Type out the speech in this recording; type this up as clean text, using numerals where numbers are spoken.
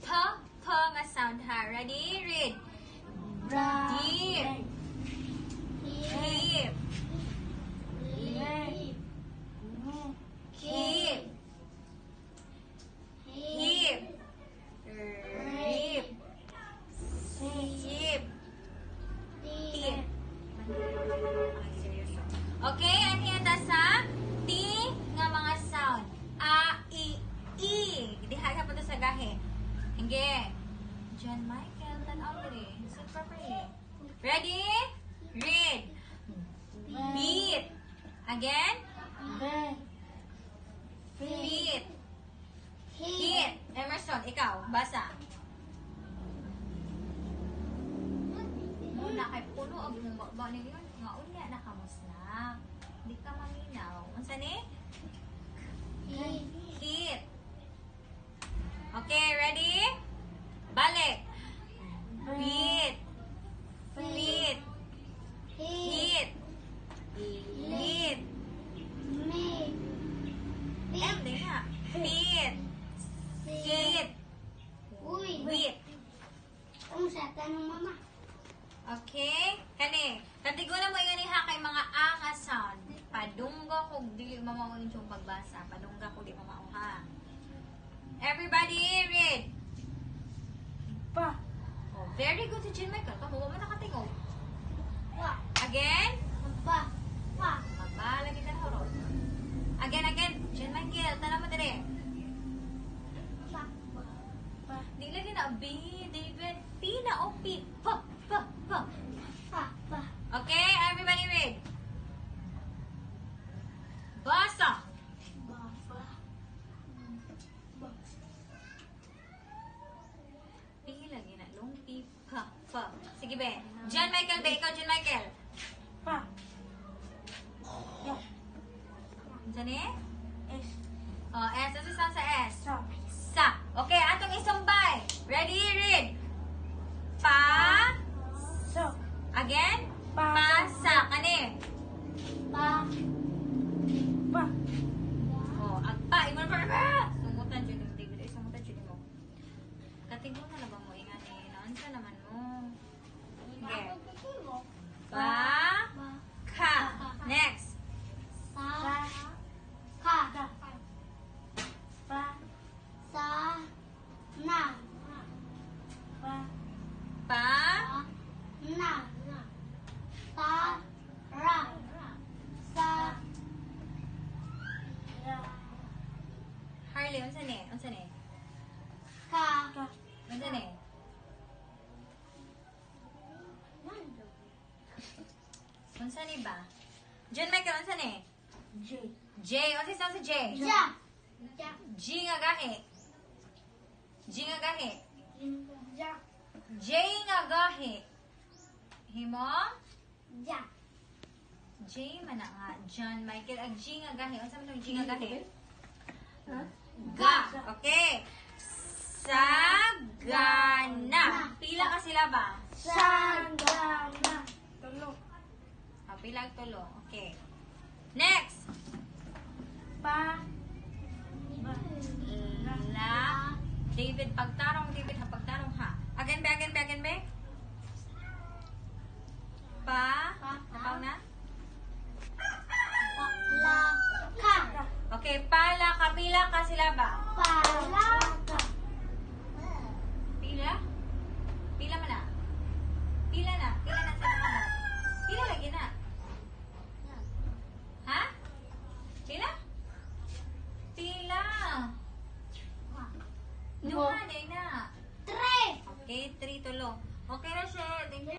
sa p nga sound ha. Ready? Read. Deep. Keep. Keep. Keep. Reap. Keep. Keep. Okay, ang hiyata sa T nga mga sound. A, I, I. Diha ka pa sa gahe. Hingge. John Michael, tanaw diri. Sit properly. Ready? Read. Beat. Again. Feet. Hit. Emerson, ikaw, basa. Muna kay puno ang bumaba niyo yun. Nga unya na kamos na. Hindi ka maminaw. Unsa ni? Hit. Okay, ready? Balik. Beat. Feet. Hit. Hit. M din nga. Feet. Hit. Wit. Okay? Kani. Katigo na mo yung ha kay mga A nga sound. Padunggo kung dili mamaunin yung pagbasa. Padungga kung di mamao ha. Everybody read. Pa. Oh, very good si Jean Michael. Kamuha mo nakatingog. Again. Mabala kita horot. Again. Jean Michael, tala mo dire. Di lagi na B, David. P na o P. Pa. Okay, everybody read. Basa. P lagi na. Long P. Pa. Sige be. John Michael be. Ikaw, John Michael. Pa. Diyan eh? S. Oh, S. Ano sound sa S? Sa. Sa. Okay, atong isumbay. Ready? Read. Pa. So. Again? Pa. Pasa. Kani? Pa. Oh, agpa. Imo na pa. Sumutan dyan yung David. Ay, sumutan dyan mo. Kating mo na lang ba mo ingani? Naansa naman mo. Okay. Pa. Ka. Next. Pa. Harley, unsa ni? Unsa ni? Unsa ni? Unsa ni ba? John Michael, unsa ni? J. J. Unsa sound sa J? G nga gahi. G nga gahi. J nga gahi. Himo? J man na nga. John Michael. Ag G nga gahi. Unsa man itong G nga gahi? Ga. Okay. Sagana. Pila ka sila ba? Sagana. Tulo. Oh, pila tulo. Okay. Next. Pa. La. David, pagtarong. David, ha. Pagtarong, ha. Again be. Pa. Napaw na? Okay, pala. Kapila ka sila ba? Pila? Pila man na? Pila na sa mga. Pila lagi na? Ha? Pila? Pila. Duha, day na. Okay, 3 tulo. Okay na siya. Thank you.